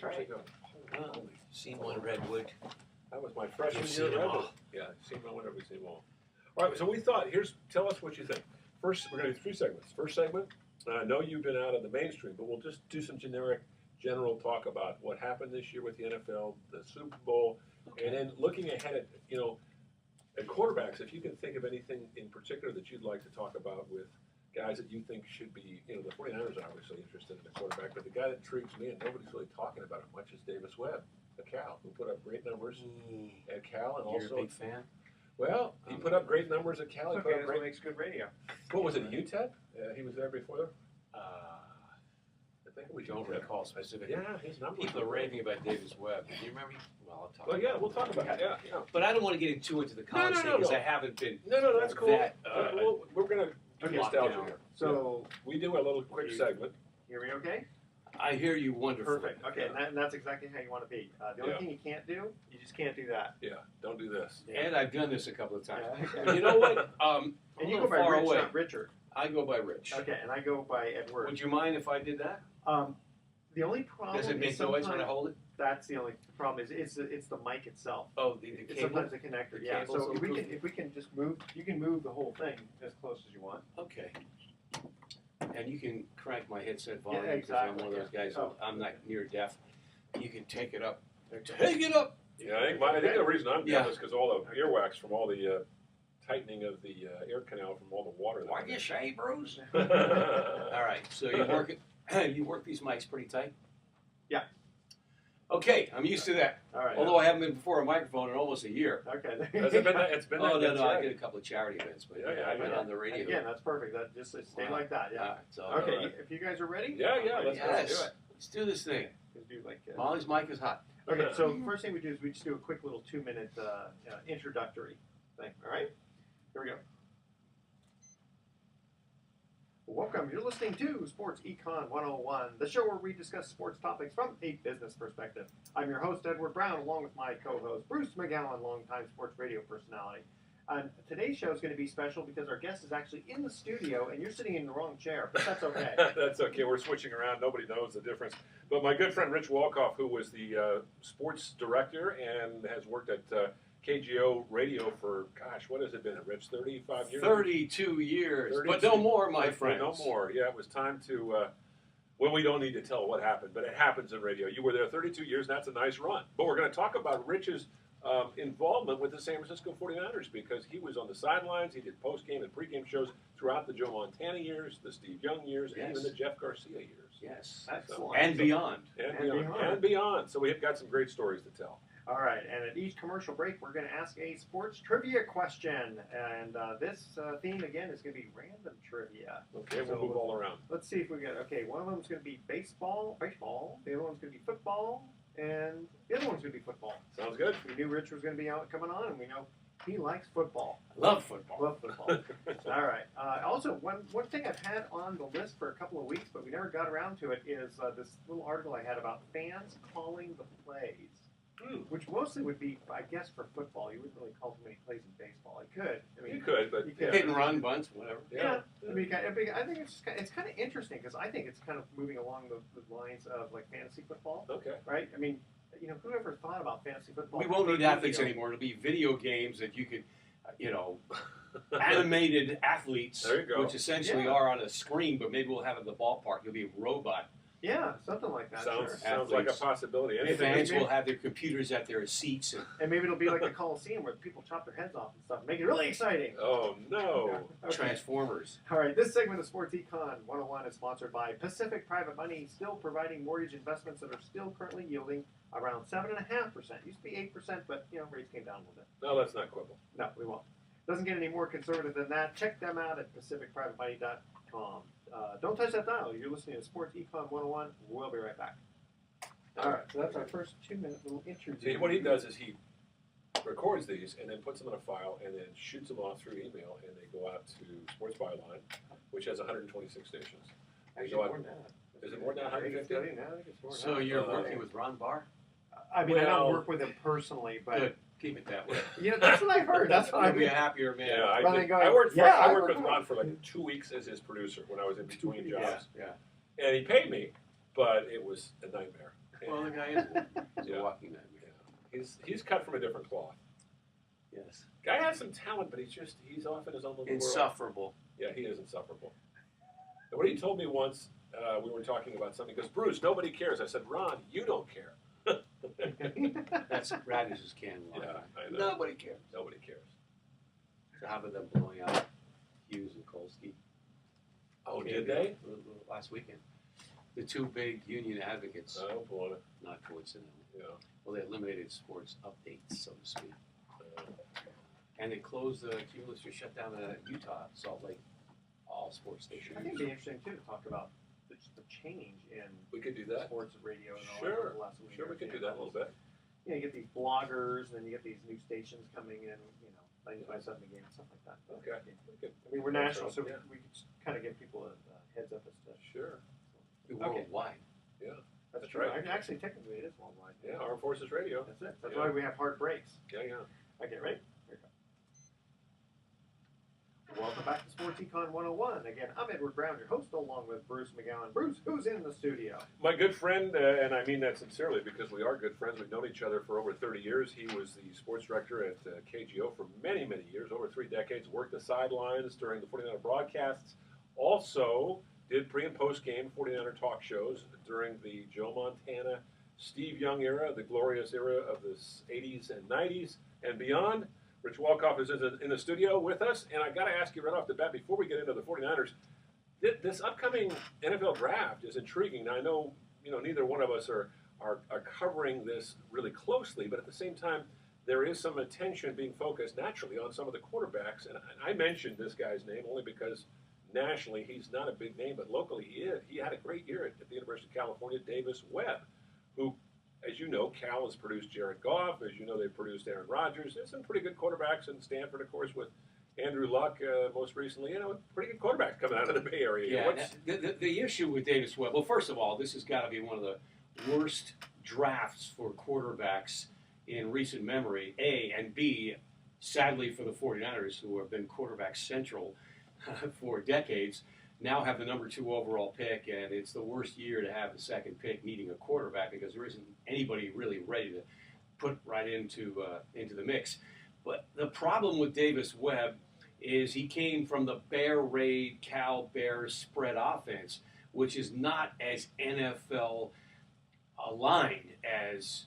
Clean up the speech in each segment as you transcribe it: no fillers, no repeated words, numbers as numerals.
That's right. Well, we've seen one Redwood. That was my freshman You've year seen at them Redwood. all. Yeah, seen them whenever we see them all. All right, so we thought, tell us what you think. First, we're going to do 3 segments. First segment, I know you've been out of the mainstream, but we'll just do some general talk about what happened this year with the NFL, the Super Bowl, and then looking ahead at, at quarterbacks, if you can think of anything in particular that you'd like to talk about with guys that you think should be, the 49ers are obviously interested in the quarterback, but the guy that intrigues me and nobody's really talking about it much is Davis Webb, the Cal, who put up great numbers at Cal. And You're also, a big fan? well, he put up great numbers at Cal. He put up That's what makes good radio. What was it, UTEP? He was there before? I think it was Don't UTEP. recall specifically. Yeah, his numbers. People are raving about Davis Webb. Do you remember? Well, I'll talk Well, about yeah, it. we'll talk about it. Yeah. But I don't want to get too into the college no, thing because no. I haven't been. No, that's cool. That, we're going to do nostalgia down. here. So, We do a little quick segment. hear me okay? I hear you wonderfully. Perfect. Okay, and that's exactly how you want to be. The only thing you can't do, you just can't do that. Yeah, don't do this. And I've done this a couple of times. Yeah. But you know what? And you a go by far Rich, away. not Richard. I go by Rich. Okay, and I go by Edward. Would you mind if I did that? The only problem Does it is make noise when I sometimes hold it? that's the only problem is it's the mic itself. Oh, the It's cable? sometimes the connector. The Yeah. cable's So a little if we can just move, you can move the whole thing as close as you want. Okay. And you can crank my headset volume Yeah, because I'm exactly, one of those yeah. guys. Oh. I'm not near deaf. You can take it up. Take it up. Yeah, I think the reason I'm Yeah. deaf is because all the earwax from all the tightening of the air canal from all the water. What you say, Bruce? All All right. So you work it. You work these mics pretty tight. Yeah. Okay, I'm used to that. All right. Although I haven't been before a microphone in almost a year. Okay. Has it been that? It's been Oh that. no, I did a couple of charity events, but Yeah, I've been yeah. on the radio. Again, that's perfect. That just stay Wow. like that. Yeah. All right, so Okay. all right. If you guys are ready. Yeah, let's yes, do it. let's do this thing. Let's do like. Molly's mic is hot. Okay, so first thing we do is we just do a quick little 2-minute introductory thing. All right, here we go. Welcome. You're listening to Sports Econ 101, the show where we discuss sports topics from a business perspective. I'm your host, Edward Brown, along with my co-host, Bruce McGowan, longtime sports radio personality. And today's show is going to be special because our guest is actually in the studio, and you're sitting in the wrong chair, but that's okay. That's okay. We're switching around. Nobody knows the difference. But my good friend Rich Walcoff, who was the sports director and has worked at KGO Radio for, gosh, what has it been, Rich? 35 years? 32 years, 32. but no more, my friends. No more. Yeah, it was time to. Well, we don't need to tell what happened, but it happens in radio. You were there 32 years, and that's a nice run. But we're going to talk about Rich's involvement with the San Francisco 49ers because he was on the sidelines. He did post-game and pre-game shows throughout the Joe Montana years, the Steve Young years, and even the Jeff Garcia years. Yes. Excellent. And beyond. And beyond. So we've got some great stories to tell. All right, and at each commercial break, we're going to ask a sports trivia question. And this theme, again, is going to be random trivia. Okay, we'll move all around. Let's see if we get, okay, one of them is going to be baseball, the other one's going to be football, and the other one's going to be football. Sounds good. We knew Rich was going to be coming on, and we know he likes football. Love football. Love football. All right. Also, one thing I've had on the list for a couple of weeks, but we never got around to it, is this little article I had about fans calling the plays. Which mostly would be, I guess, for football. You wouldn't really call too many plays in baseball. You could. I mean, you could, but Hit and run, bunts, whatever. Yeah. I mean, I think it's kind of interesting because I think it's kind of moving along the lines of like fantasy football. Okay. Right? I mean, who ever thought about fantasy football? We won't need athletes anymore. It'll be video games that you could, animated athletes, There you go. which essentially are on a screen, but maybe we'll have it in the ballpark. You'll be a robot. Yeah, something like that. Sounds Sure. like a possibility. And Anything fans will have their computers at their seats. And maybe it'll be like the Coliseum where people chop their heads off and stuff. Make it really exciting. Oh, no. Okay. Transformers. All right, this segment of Sports Econ 101 is sponsored by Pacific Private Money, still providing mortgage investments that are still currently yielding around 7.5%. Used to be 8%, but rates came down a little bit. No, let's not quibble. No, we won't. Doesn't get any more conservative than that. Check them out at pacificprivatemoney.com. Don't touch that dial. You're listening to Sports Econ 101. We'll be right back. All right, so that's our first 2-minute little interview. See, what he does is he records these and then puts them in a file and then shoots them off through email, and they go out to Sports Byline, which has 126 stations. Actually, Go out- more than that. Is it more than I think it's 150? now, I think it's more So now. you're working with Ron Barr? I mean, I Well- don't work with him personally, but Good. Keep it that way. that's what I've heard. That's what You'll I've be a heard. happier man. Yeah, Rather than going, I worked I with work Ron for like 2 weeks as his producer when I was in between Yeah, jobs. yeah. And he paid me, but it was a nightmare. Well, the guy is he's Yeah. a walking nightmare. He's cut from a different cloth. Yes. Guy has some talent, but he's off in his own little world. Insufferable. Yeah, he is insufferable. And what he told me once, we were talking about something, he goes, Bruce, nobody cares. I said, Ron, you don't care. That's Radish's can line. Yeah, I know. Nobody cares. Nobody cares. So how about them blowing out Hughes and Kolsky? Oh, did they? Last weekend. The two big union advocates, Oh, boy. not coincidentally. Yeah. Well, they eliminated sports updates, so to speak. Uh, And they closed the Cumulus to shut down the Utah, Salt Lake, all sports stations. I think it'd be interesting too to talk about the change in we could do that. sports radio and all Sure. that over the last week. Sure, we could do that a little bit. Yeah, you get these bloggers, and then you get these new stations coming in, 95.7 again, stuff like that. Okay. We could, I mean, we're national, so Yeah. we could kind of give people a heads up as to. Sure. Worldwide. That's That's true. right. Actually, technically, it is worldwide. Yeah, Armed Forces Radio. That's it. That's Yeah. why we have hard breaks. Yeah. Okay, ready? Here we go. Welcome back to Sports Econ 101. Again, I'm Edward Brown, your host, along with Bruce McGowan. Bruce, who's in the studio? My good friend, and I mean that sincerely because we are good friends. We've known each other for over 30 years. He was the sports director at KGO for many, many years, over 3 decades, worked the sidelines during the 49er broadcasts, also did pre- and post-game 49er talk shows during the Joe Montana, Steve Young era, the glorious era of the 80s and 90s and beyond. Rich Walcoff is in the studio with us, and I got to ask you right off the bat, before we get into the 49ers, this upcoming NFL draft is intriguing. Now, I know neither one of us are covering this really closely, but at the same time, there is some attention being focused naturally on some of the quarterbacks. And I mentioned this guy's name only because nationally he's not a big name, but locally he is. He had a great year at the University of California, Davis Webb, who, as you know, Cal has produced Jared Goff. As you know, they've produced Aaron Rodgers. There's some pretty good quarterbacks in Stanford, of course, with Andrew Luck most recently. Pretty good quarterbacks coming out of the Bay Area. Yeah, the issue with Davis Webb, well, first of all, this has got to be one of the worst drafts for quarterbacks in recent memory, A, and B, sadly for the 49ers, who have been quarterback central for decades, now have the number 2 overall pick, and it's the worst year to have the second pick needing a quarterback because there isn't anybody really ready to put right into the mix. But the problem with Davis Webb is he came from the Bear Raid Cal Bears spread offense, which is not as NFL aligned as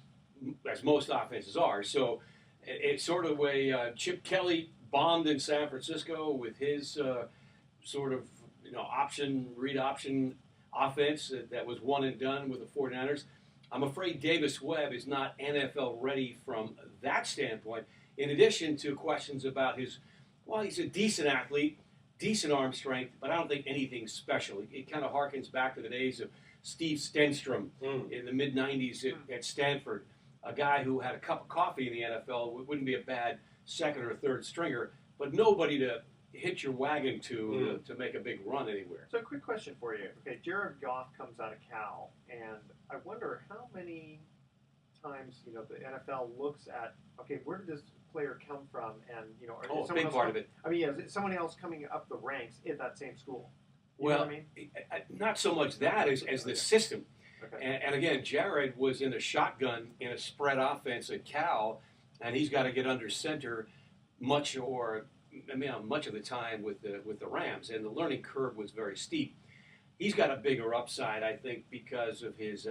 most offenses are. So it's sort of a Chip Kelly bombed in San Francisco with his sort of read option offense that was one and done with the 49ers. I'm afraid Davis Webb is not NFL ready from that standpoint, in addition to questions about he's a decent athlete, decent arm strength, but I don't think anything special. It kind of harkens back to the days of Steve Stenstrom in the mid-'90s at Stanford, a guy who had a cup of coffee in the NFL, wouldn't be a bad second or third stringer, but nobody to hit your wagon to make a big run anywhere. So, a quick question for you. Okay, Jared Goff comes out of Cal, and I wonder how many times the NFL looks at, okay, where did this player come from, and is a big part of it. I mean, is it someone else coming up the ranks in that same school? You Well, know what I mean? not so much that as the system. Okay. And again, Jared was in a shotgun in a spread offense at Cal, and he's got to get under center much of the time with the Rams, and the learning curve was very steep. He's got a bigger upside, I think, because of his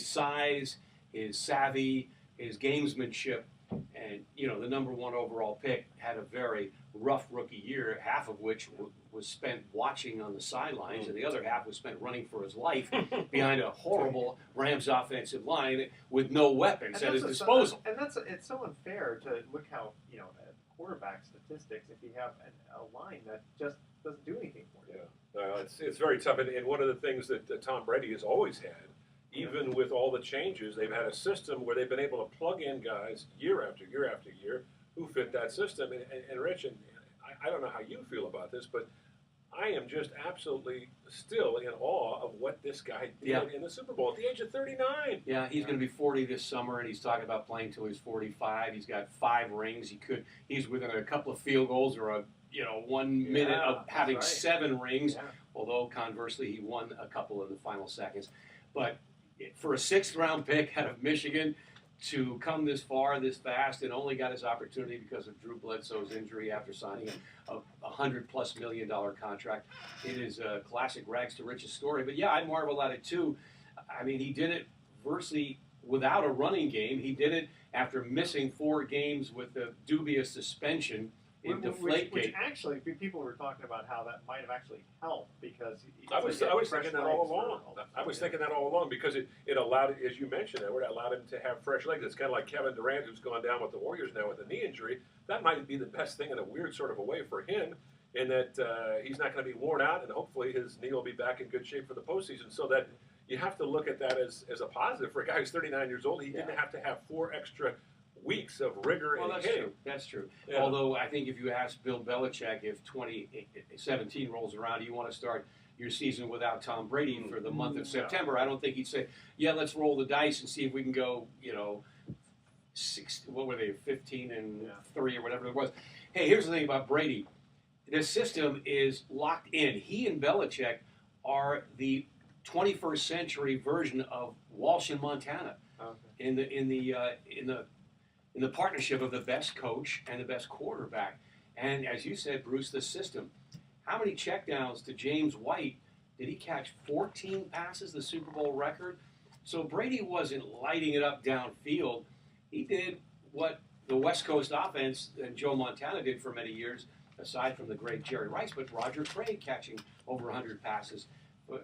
size, his savvy, his gamesmanship, and the number 1 overall pick had a very rough rookie year, half of which was spent watching on the sidelines, and the other half was spent running for his life behind a horrible Rams offensive line with no weapons at his disposal. It's so unfair to look how at quarterback statistics if you have a line that just doesn't do anything for you. Yeah, it's very tough, and one of the things that Tom Brady has always had, even with all the changes, they've had a system where they've been able to plug in guys year after year after year who fit that system. And Rich, and I don't know how you feel about this, but I am just absolutely still in awe of what this guy did in the Super Bowl at the age of 39. Yeah, he's going to be 40 this summer, and he's talking about playing till he's 45. He's got 5 rings. He's within a couple of field goals or 1 minute of having 7 rings. Yeah. Although conversely, he won a couple in the final seconds. But for a 6th-round pick out of Michigan to come this far, this fast, and only got his opportunity because of Drew Bledsoe's injury after signing a $100+ million contract. It is a classic rags to riches story. But yeah, I marvel at it too. I mean, he did it virtually without a running game. He did it after missing 4 games with a dubious suspension in Deflategate. Which actually, people were talking about how that might have actually helped because I was thinking that all along. I was thinking that all along because it allowed, as you mentioned, Edward, it allowed him to have fresh legs. It's kind of like Kevin Durant, who's gone down with the Warriors now with a knee injury. That might be the best thing in a weird sort of a way for him, in that he's not going to be worn out, and hopefully his knee will be back in good shape for the postseason. So that you have to look at that as a positive for a guy who's 39 years old. He didn't have to have 4 extra weeks of rigor Well, and that's hitting. true. That's true. Yeah. Although I think if you ask Bill Belichick if 2017 rolls around, do you want to start your season without Tom Brady for the month of September? I don't think he'd say, yeah, let's roll the dice and see if we can go, 15 and 3 or whatever it was. Hey, here's the thing about Brady. The system is locked in. He and Belichick are the 21st century version of Walsh and Montana. Okay. In the partnership of the best coach and the best quarterback. And as you said, Bruce, the system. How many checkdowns to James White did he catch? 14 passes, the Super Bowl record. So Brady wasn't lighting it up downfield. He did what the West Coast offense and Joe Montana did for many years, aside from the great Jerry Rice, but Roger Craig catching over 100 passes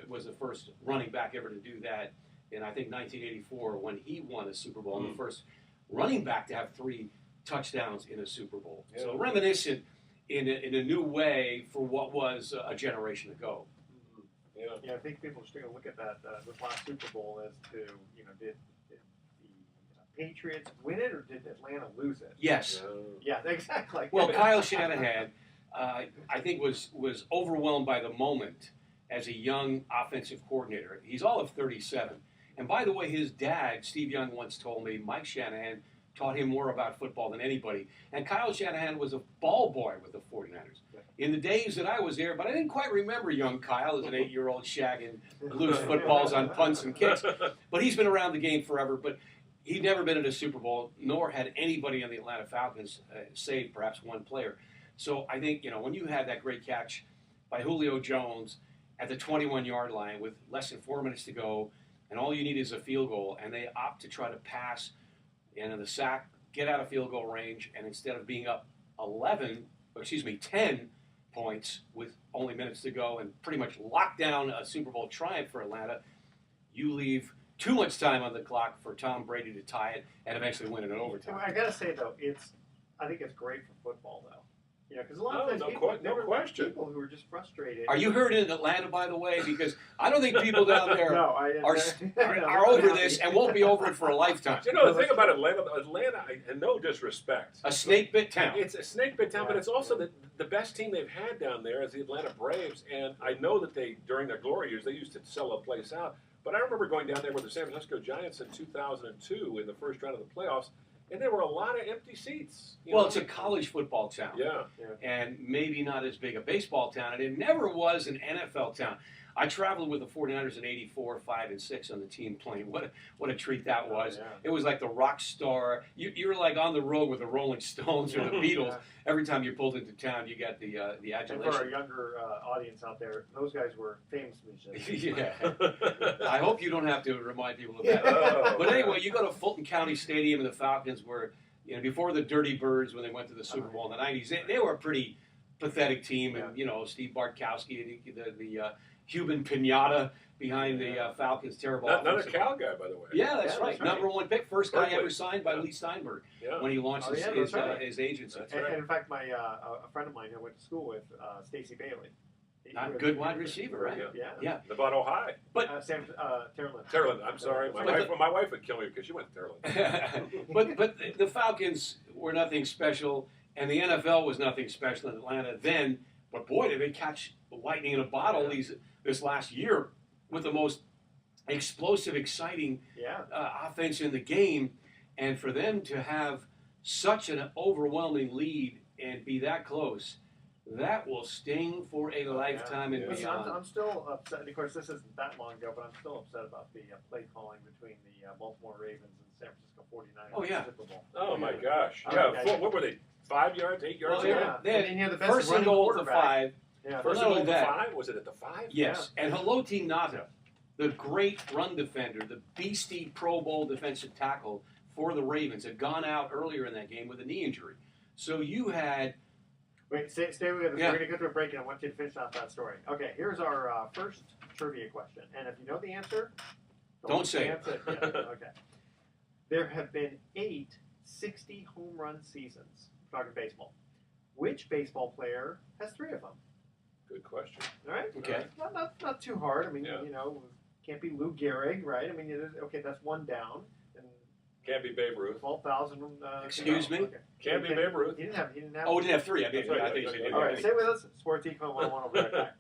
was the first running back ever to do that in, I think, 1984 when he won a Super Bowl, and the first running back to have 3 touchdowns in a Super Bowl. Yeah. So reminiscent in a new way for what was a generation ago. Yeah, I think people should take a look at that this last Super Bowl as to, did the Patriots win it or did Atlanta lose it? Yes. Yeah, exactly. Well, Kyle Shanahan, I think, was overwhelmed by the moment as a young offensive coordinator. He's all of 37. And by the way, his dad, Steve Young, once told me Mike Shanahan taught him more about football than anybody. And Kyle Shanahan was a ball boy with the 49ers. In the days that I was there, but I didn't quite remember young Kyle as an 8-year-old shagging loose footballs on punts and kicks. But he's been around the game forever. But he'd never been in a Super Bowl, nor had anybody on the Atlanta Falcons, save perhaps one player. So I think, when you had that great catch by Julio Jones at the 21-yard line with less than 4 minutes to go, and all you need is a field goal, and they opt to try to pass and in the sack, get out of field goal range, and instead of being up 10 points with only minutes to go and pretty much lock down a Super Bowl triumph for Atlanta, you leave too much time on the clock for Tom Brady to tie it and eventually win it in overtime. I gotta say though, I think it's great for football though. Because a lot of times no question. People who are just frustrated. Are you heard in Atlanta, by the way? Because I don't think people down there are over this and won't be over it for a lifetime. The thing about Atlanta, and no disrespect, a snake bit town. It's a snake bit town, but it's also the best team they've had down there is the Atlanta Braves. And I know that during their glory years, they used to sell a place out. But I remember going down there with the San Francisco Giants in 2002 in the first round of the playoffs. And there were a lot of empty seats. It's a college football town. Yeah. And maybe not as big a baseball town. And it never was an NFL town. I traveled with the 49ers in 84, 5, and 6 on the team plane. What a treat that was. Yeah. It was like the rock star. You're like on the road with the Rolling Stones or the Beatles. Yeah. Every time you pulled into town, you got the adulation. And for our younger audience out there, those guys were famous musicians. Yeah. I hope you don't have to remind people of that. But anyway, you go to Fulton County Stadium and the Falcons were, before the Dirty Birds when they went to the Super Bowl in the 90s, they were a pretty pathetic team. And, Steve Bartkowski, the Cuban Pinata behind the Falcons' terrible Another Cal guy, by the way. Yeah, that's right. Number 1 pick. First guy ever signed by Lee Steinberg when he launched his agency. And in fact, a friend of mine I went to school with, Stacey Bailey. Good wide receiver, right? Yeah. Nevada High. But Terrelin. I'm sorry. My wife would kill me because she went to Terrelin. but the Falcons were nothing special, and the NFL was nothing special in Atlanta then. But boy, did they catch lightning in a bottle this last year with the most explosive, exciting offense in the game. And for them to have such an overwhelming lead and be that close, that will sting for a lifetime and Listen, beyond. I'm still upset. Of course, this isn't that long ago, but I'm still upset about the play calling between the Baltimore Ravens and San Francisco 49ers Oh, yeah. in the Super Bowl. Oh my gosh! Oh, Yeah, yeah. what were they? 5 yards, 8 yards? Well, yeah. away? They had and you had the best first and running goal at the quarterback. 5. Yeah. First Not and goal only to that- 5? Was it at the 5? Yes, and Haloti Ngata, the great run defender, the beastie Pro Bowl defensive tackle for the Ravens, had gone out earlier in that game with a knee injury. So you had Wait, stay with us. Yeah. We're going to go through a break, and I want you to finish out that story. Okay, here's our first trivia question. And if you know the answer, Don't say it. it. Yeah, okay. There have been 8 60 home run seasons. We're talking baseball. Which baseball player has 3 of them? Good question. All right? Okay. Not too hard. I mean, Yeah. you know, can't be Lou Gehrig, right? I mean, okay, that's one down. And Can't be Babe Ruth. 12,000. Excuse me? Okay. Can't be Babe Ruth. He didn't have. oh, we didn't have 3. I That's mean, right, I think that's you right. did. All right, stay with us. Sports Econ 101. I'll be right back.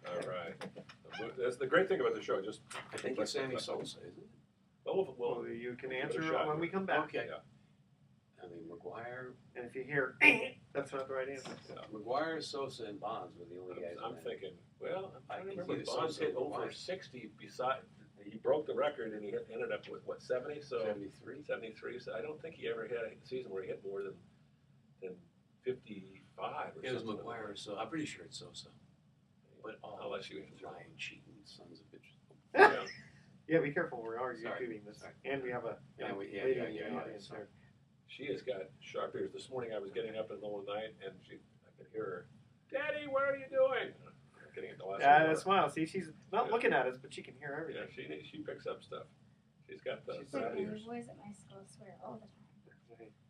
All right. That's the great thing about the show. Just I think it's Sammy Sosa, isn't it? well, Well, you can give it a answer shot. when we come back. Okay. Yeah. I mean, McGuire, And if you hear, that's not the right answer. McGuire, Sosa, and Bonds were the only guys. I'm in that. thinking. Well, I'm trying to I remember. think Bonds Sosa hit or over White. 60. He broke the record, and he ended up with what 70. So 73. 73. So I don't think he ever had a season where he hit more than 55 or It was something. McGuire, so I'm pretty sure it's Sosa. But Unless you answer. Ryan cheating, sons of bitches. Yeah. Yeah, be careful. We are Sorry. YouTubing this. Sorry. And we have a Yeah, lady in the yeah, audience sorry. there. She has got sharp ears. This morning I was getting up in the middle of the night, and I could hear her, "Daddy, what are you doing?" I'm getting at the last. Yeah, word. that's smile. See, she's not Yeah. looking at us, but she can hear Yeah, everything. she picks up stuff. She's got the She's sharp got The ears. boys at my school swear all the time.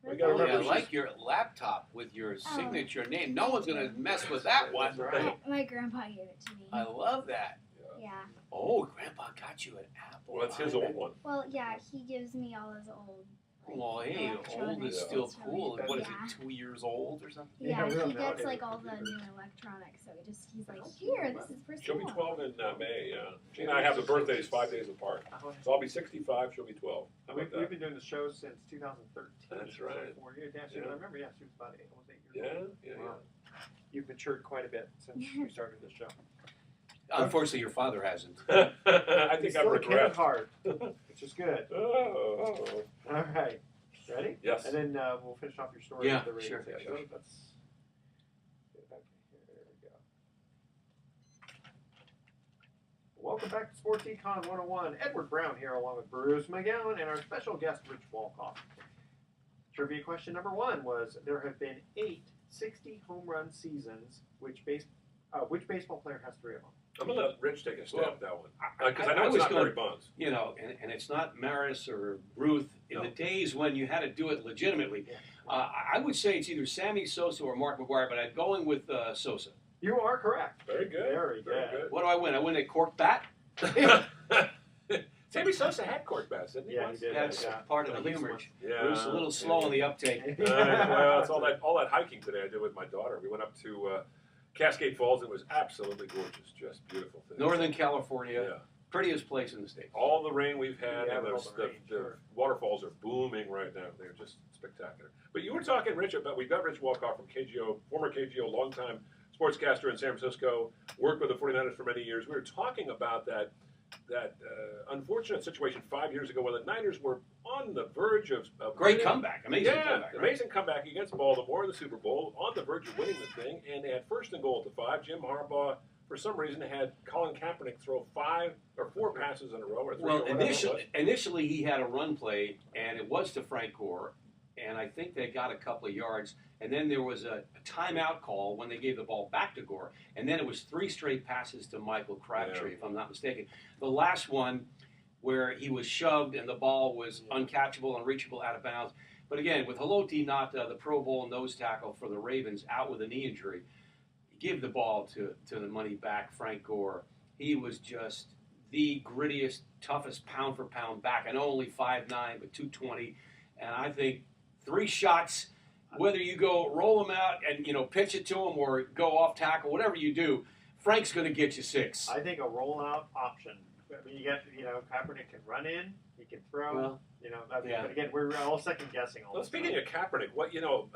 We gotta Oh, remember I she's- like your laptop with your signature name. No one's gonna mess with that one. That's right. My grandpa gave it to me. I love that. Yeah. Oh, Grandpa got you an Apple. Well, that's his old one. Well, yeah, he gives me all his old. Like, Well, hey, old electronics. is still It's really cool. good. What is Yeah. it, 2 years old or something? Yeah, Yeah, we he don't gets nowadays like all with the computers. new electronics, so he's like, here, this is for She'll be school. 12 in May. She and I have the birthdays 5 days apart, so I'll be 65. She'll be 12. How We've, about we've that? been doing the show since 2013. That's so right. 4 years. Yeah, Yeah. I remember. Yeah, she was about almost 8 Yeah, years old. yeah, Wow. You've matured quite a bit since we started this show. Unfortunately, your father hasn't. yeah. I He's think I still a kid at regret. heart, which is good. Oh. All right. Ready? Yes. And then we'll finish off your story Yeah, with the ratings. sure, Yeah, sure. Let's get back to here. There we go. Welcome back to Sports Econ 101. Edward Brown here along with Bruce McGowan and our special guest, Rich Walcoff. Trivia question number 1 was, there have been 8 60 home run seasons. Which baseball player has 3 of them? I'm gonna let Rich take a stab Well, at that one because I know I it's was not gonna- Barry Bonds. You know, and it's not Maris or Ruth. In the days when you had to do it legitimately, Yeah. I would say it's either Sammy Sosa or Mark McGuire, but I'm going with Sosa. You are correct. Very good. Very good. What do I win? I win a cork bat? Sammy Sosa had cork bats, didn't he? Yeah, once? he did. That's Yeah. part of At the least humor. once. Yeah. Bruce, a little slow on the uptake. Well, it's all that hiking today I did with my daughter. We went up to Cascade Falls. It was absolutely gorgeous, just beautiful. Thing. Northern California, Yeah. prettiest place in the state. All the rain we've had, Yeah, and with all the the rain, sure. waterfalls are booming right now. They're just spectacular. But you were talking, Rich, about we've got Rich Walcoff from KGO, former KGO, longtime sportscaster in San Francisco, worked with the 49ers for many years. We were talking about that unfortunate situation 5 years ago when the Niners were on the verge of Great winning. comeback, amazing Yeah, comeback. Right? amazing comeback against Baltimore in the Super Bowl, on the verge of winning the thing, and they had first and goal at the 5. Jim Harbaugh, for some reason, had Colin Kaepernick throw 5 or 4 passes in a row, or 3 Well, or whatever it was. initially he had a run play, and it was to Frank Gore, and I think they got a couple of yards, and then there was a timeout call when they gave the ball back to Gore, and then it was 3 straight passes to Michael Crabtree, if I'm not mistaken. The last one where he was shoved and the ball was uncatchable, unreachable, out of bounds. But again, with Haloti Ngata, the Pro Bowl nose tackle for the Ravens, out with a knee injury, give the ball to the money back, Frank Gore. He was just the grittiest, toughest pound-for-pound back. I know only 5'9", but 220. And I think 3 shots, whether you go roll him out and, pitch it to him or go off tackle, whatever you do, Frank's going to get you 6. I think a rollout option I mean, Kaepernick can run in, he can throw. Well, yeah. But again, we're all second guessing all Well, this speaking of Kaepernick,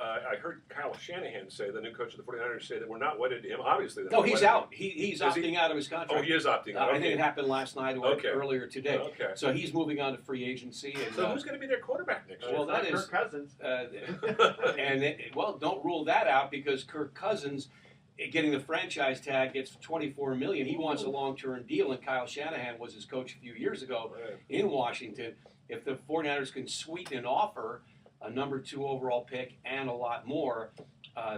I heard Kyle Shanahan say, the new coach of the 49ers, say that we're not wedded to him. Obviously, No, he's wedded. out. He's opting out of his contract. Oh, he is opting out. I think it happened last night or Okay. earlier today. Okay. So he's moving on to free agency. And, So who's going to be their quarterback next year? Well, that is Kirk Cousins. Don't rule that out because Kirk Cousins, getting the franchise tag, gets $24 million. He wants a long-term deal, and Kyle Shanahan was his coach a few years ago Right. in Washington. If the 49ers can sweeten an offer, a number 2 overall pick, and a lot more,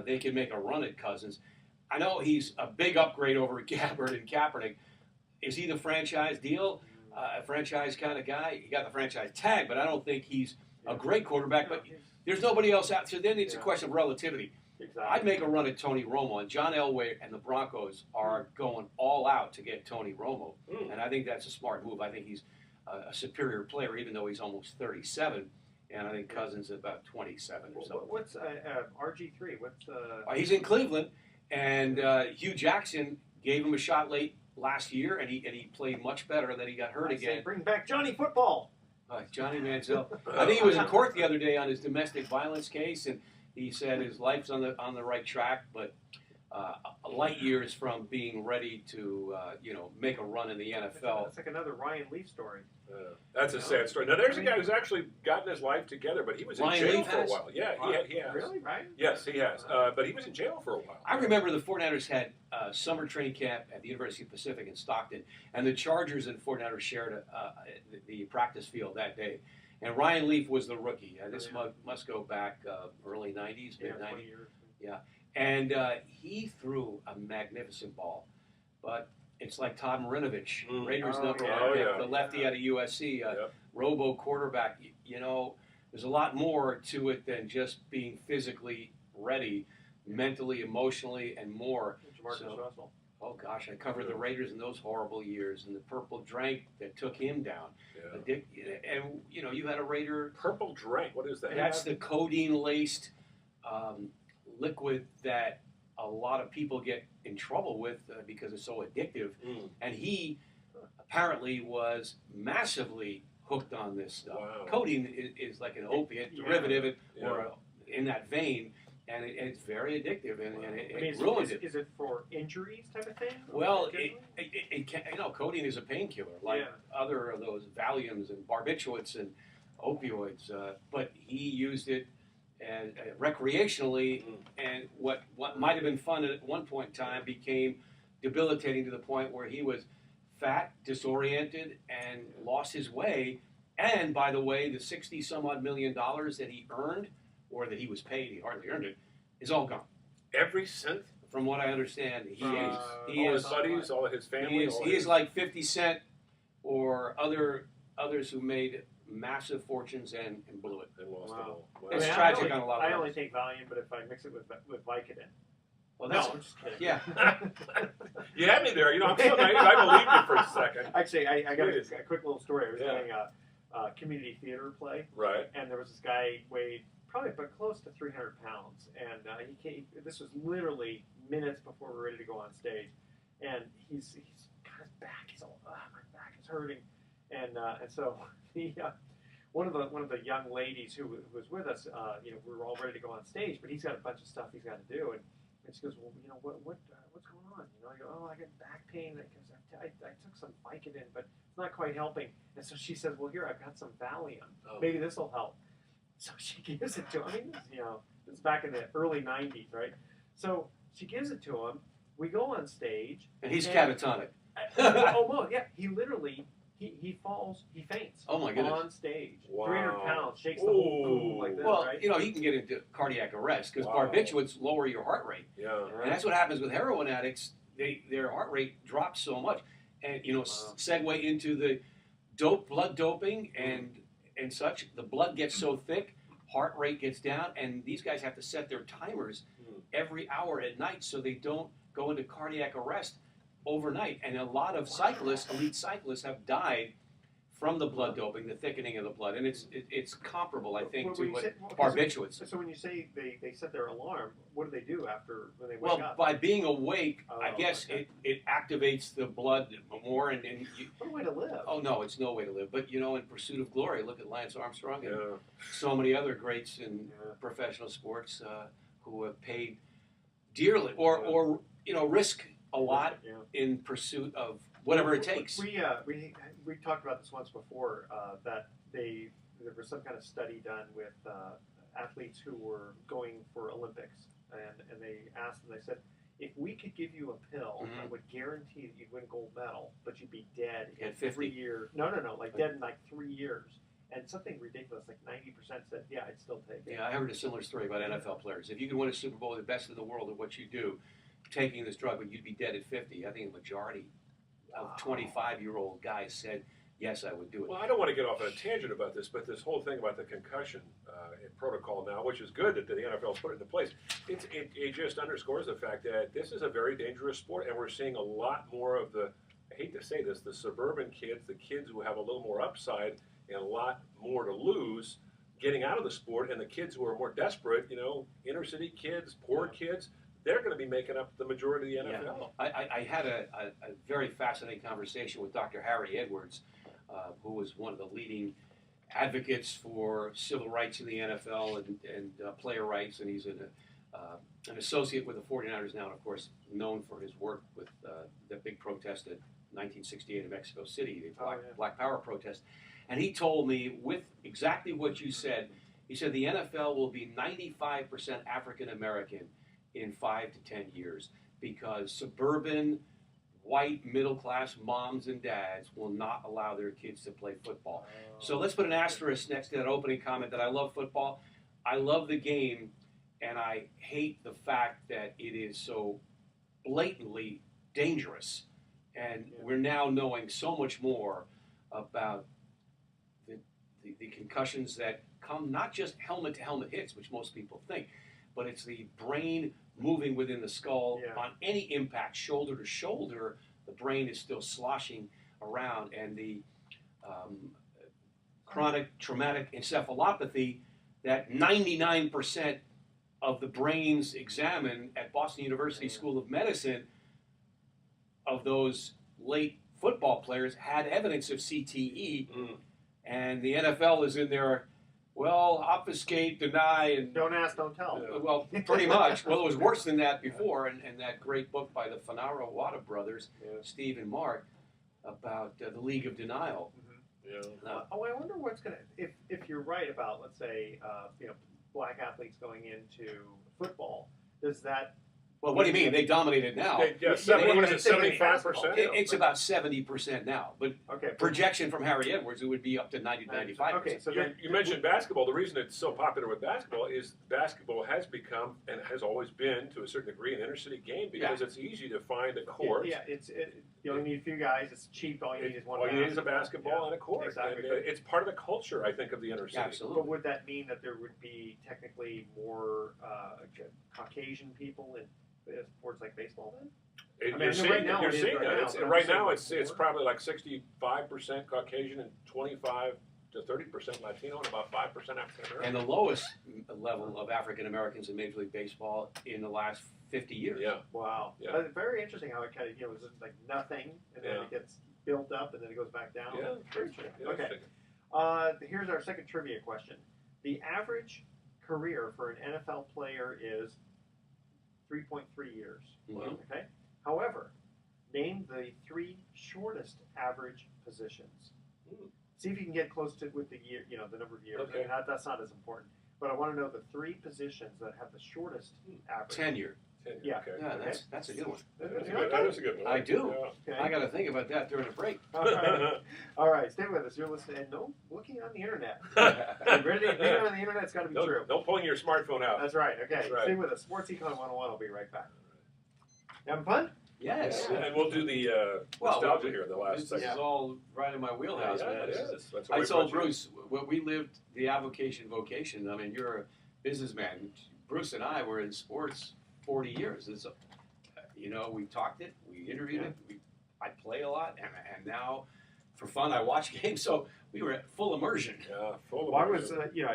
they can make a run at Cousins. I know he's a big upgrade over Gabbard and Kaepernick. Is he the franchise deal? A franchise kind of guy? He got the franchise tag, but I don't think he's a great quarterback. But there's nobody else out. So then it's a question of relativity. Exactly. I'd make a run at Tony Romo, and John Elway and the Broncos are going all out to get Tony Romo, and I think that's a smart move. I think he's a superior player, even though he's almost 37, and I think Cousins is about 27 or something. What's RG3? He's in Cleveland, and Hugh Jackson gave him a shot late last year, and he played much better. Then he got hurt again. Bring back Johnny Football. Johnny Manziel. I think he was in court the other day on his domestic violence case, and he said his life's on the right track, but light years from being ready to make a run in the NFL. That's like another Ryan Leaf story. That's a sad story. Now, there's a guy who's actually gotten his life together, but he was in Ryan jail Leaf for a has? while. Yeah, he has. Really, Ryan? Yes, he has. But he was in jail for a while. I remember the 49ers had summer training camp at the University of Pacific in Stockton, and the Chargers and 49ers shared the practice field that day. And Ryan Leaf was the rookie. This must go back early 90s, mid 90s. 20 years. Yeah. And he threw a magnificent ball. But it's like Todd Marinovich, Raiders number 1 pick, the lefty out of USC, robo quarterback. There's a lot more to it than just being physically ready, mentally, emotionally, and more. Jamarcus Russell. Oh, gosh, I covered the Raiders in those horrible years, and the purple drank that took him down. Yeah. And, you had a Raider. Purple drank. What is that? That's the codeine-laced liquid that a lot of people get in trouble with because it's so addictive. And he apparently was massively hooked on this stuff. Wow. Codeine is like an opiate derivative or in that vein, and it's very addictive, and it ruins it. Is it for injuries type of thing? Well, it can, codeine is a painkiller, like other of those Valiums and barbiturates and opioids, but he used it and recreationally, and what might have been fun at one point in time became debilitating to the point where he was fat, disoriented, and lost his way. And by the way, the $60-some-odd million that he earned, or that he was paid, he hardly earned it, is all gone. Every cent? From what I understand, he all is his buddies, all of his family. He is like 50 Cent or others who made massive fortunes and blew it. And lost it all. Wow. It's tragic on a lot of I levels. only take Valium, but if I mix it with Vicodin. Well, No, I'm just kidding. Yeah. You had me there. I'm so naive. I believed you for a second. Actually, I got Jeez. a quick little story. I was doing a community theater play, Right. and there was this guy weighed probably but close to 300 pounds, and this was literally minutes before we were ready to go on stage, and he's got his back. He's all, my back is hurting, and so he. One of the young ladies who was with us, we were all ready to go on stage, but he's got a bunch of stuff he's got to do, and she goes, well, what's going on? I go, I got back pain. Because I took some Vicodin, but it's not quite helping. And so she says, well, here, I've got some Valium. Maybe this will help. So she gives it to him. I mean, this is back in the early 90s, right? So she gives it to him. We go on stage. And he's catatonic. He literally... He falls, he faints. Oh my goodness! On stage, wow. 300 pounds, shakes the whole room like this. Well, right? he can get into cardiac arrest because barbiturates lower your heart rate. Yeah, and that's what happens with heroin addicts. Their heart rate drops so much, and segue into the blood doping and such. The blood gets so thick, heart rate gets down, and these guys have to set their timers every hour at night so they don't go into cardiac arrest overnight. And a lot of elite cyclists have died from the blood doping, the thickening of the blood, and it's comparable, I think, to what okay, barbiturates. So when you say they set their alarm, what do they do after when they wake Well, up? by being awake, I Oh, guess okay. it activates the blood more, and you, What a way to live. oh no, it's no way to live. But in Pursuit of Glory, look at Lance Armstrong and Yeah. so many other greats in Yeah. professional sports who have paid dearly or risk a lot Yeah. in pursuit of whatever it takes. We talked about this once before that there was some kind of study done with athletes who were going for Olympics, and they asked them. They said, if we could give you a pill Mhm. that would guarantee that you'd win gold medal, but you'd be dead in At 50. 3 years. No, like dead in like 3 years. And something ridiculous, like 90% said, yeah, I'd still take it. Yeah, I heard a similar story about NFL players. If you could win a Super Bowl, the best in the world at what you do, taking this drug, but you'd be dead at 50. I think the majority of 25-year-old guys said, yes, I would do it. Well, I don't want to get off on a tangent about this, but this whole thing about the concussion protocol now, which is good that the NFL's put it into place, it just underscores the fact that this is a very dangerous sport, and we're seeing a lot more of the, I hate to say this, the suburban kids, the kids who have a little more upside and a lot more to lose, getting out of the sport, and the kids who are more desperate, inner city kids, poor kids, they're going to be making up the majority of the NFL. I had a very fascinating conversation with Dr. Harry Edwards, who was one of the leading advocates for civil rights in the NFL and player rights, and he's an associate with the 49ers now, and of course known for his work with the big protest in 1968 in Mexico City, the Black Power protest. And he told me, with exactly what you said, he said the NFL will be 95% African American in 5 to 10 years because suburban, white, middle-class moms and dads will not allow their kids to play football. So let's put an asterisk next to that opening comment that I love football. I love the game, and I hate the fact that it is so blatantly dangerous. And we're now knowing so much more about the concussions that come not just helmet-to-helmet hits, which most people think, but it's the brain moving within the skull. On any impact, shoulder to shoulder, the brain is still sloshing around, and the chronic traumatic encephalopathy that 99% of the brains examined at Boston University School of Medicine of those late football players had evidence of CTE, and the NFL is in there, obfuscate, deny, and don't ask, don't tell. Well, pretty much. Well, it was worse than that before, and that great book by the Fanaro Wada brothers, Steve and Mark, about the League of Denial. I wonder what's going to, if you're right about, let's say, black athletes going into football, does that... Well, what do you mean? They dominate it now. What is it, 75%? It's about 70% now. But projection from Harry Edwards, it would be up to 90-95%. Okay, so you mentioned basketball. The reason it's so popular with basketball is basketball has become, and has always been, to a certain degree, an inner-city game because it's easy to find a court. You only need a few guys. It's cheap. All you need is one. All you need is a basketball and a court. Exactly. And, it's part of the culture, I think, of the inner city. Absolutely. But would that mean that there would be technically more Caucasian people in sports like baseball then? You're seeing that. Right now, it's probably like 65% Caucasian and 25 to 30% Latino and about 5% African American. And the lowest level of African Americans in Major League Baseball in the last 50 years. Yeah. Wow. Yeah. Very interesting how it kind of is like nothing, and then it gets built up, and then it goes back down. Yeah. Very interesting. Okay. Here's our second trivia question. The average career for an NFL player is 3.3 years. Mm-hmm. Okay. However, name the 3 shortest average positions. See if you can get close to with the year, the number of years. Okay. I mean, that's not as important. But I want to know the 3 positions that have the shortest average. Tenure. Yeah. Okay. Yeah, that's a good one. That is a good one. I do. Okay. I got to think about that during the break. All right, stay with us. You're listening, and no looking on the internet. Reading on the internet's got to be true. No pulling your smartphone out. That's right. Okay, That's right. Stay with us. Sports Econ 101. I'll be right back. You having fun? Yes. Yeah. And we'll do the nostalgia here, the last This segment. is all right in my wheelhouse, man. It is. That's I told Bruce, when we lived the avocation vocation, I mean, you're a businessman. Bruce and I were in sports 40 years. It's, we talked it, we interviewed it, I play a lot, and now for fun. I watch games, so we were at full immersion. Yeah, full of Well, I was, emotion.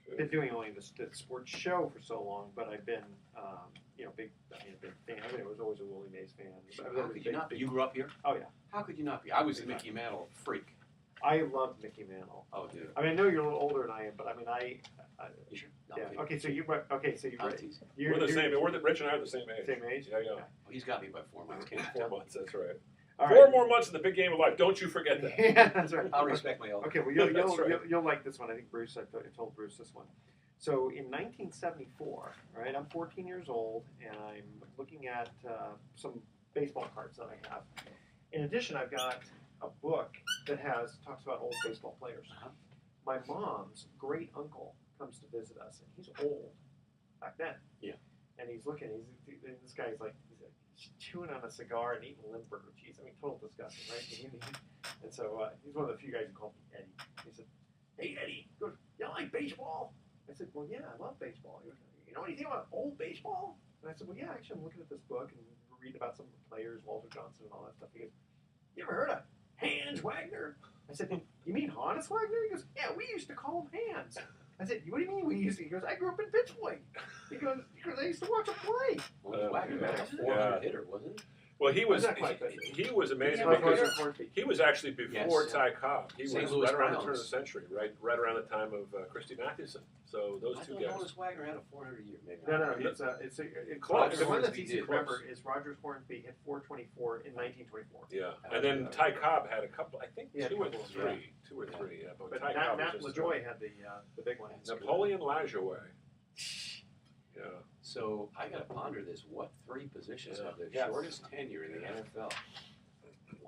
I've been doing only the sports show for so long, but I've been, big fan. I mean, I was always a Willie Mays fan. I was How always could a you big- not be? big- You grew up here? Oh, yeah. How could you not be? I was a Mickey Mantle freak. I loved Mickey Mantle. Oh, dude. I mean, I know you're a little older than I am, but I mean, You sure? No, yeah. I'm Okay, so you're I'm right. teasing. We're the same. Rich and I are the same age. Same age? Yeah, yeah. Oh, he's got me by 4 months. Can't 4 months. That's right. All 4 more months in the big game of life. Don't you forget that. Yeah, that's right. I'll respect my elders. Okay, well, That's right. you'll like this one. I think Bruce, I told Bruce this one. So in 1974, right, I'm 14 years old, and I'm looking at some baseball cards that I have. In addition, I've got a book that talks about old baseball players. Uh-huh. My mom's great uncle comes to visit us, and he's old back then. Yeah. And he's looking. This guy's like he's chewing on a cigar and eating Limburger cheese. I mean, total disgusting, right? And so he's one of the few guys who called me Eddie. He said, "Hey, Eddie, he goes, you like baseball?" I said, "Well, yeah, I love baseball." He goes, "You know anything about old baseball?" And I said, "Well, yeah, actually, I'm looking at this book and read about some of the players, Walter Johnson and all that stuff." He goes, "You ever heard of Hans Wagner?" I said, "You mean Hannes Wagner?" He goes, "Yeah, we used to call him Hans." I said, "What do you mean we used to?" He goes, "I grew up in Pittsburgh." He goes, "I used to watch him play." Well, Wagner was a 400 hitter, wasn't it? Well, he was Not quite, but- he was amazing Like because Roger Hornsby. he was actually before Yes. Ty Cobb. He St. was Louis right around the Browns. turn of the century, right around the time of Christy Mathewson. So those I two thought guys. Honus Wagner had a 400 year, maybe. No, It's it's close. the one that's Hornsby easy to did. remember is Rogers Hornsby hit 424 in 1924. Yeah, and then Ty Cobb had a couple. I think Yeah, two or couple, three. Yeah, but But Ty Cobb Nat was just LaJoy had the big one. Napoleon Lajoie. Yeah. So I got to ponder this. What 3 positions have the Yes. shortest tenure in the NFL?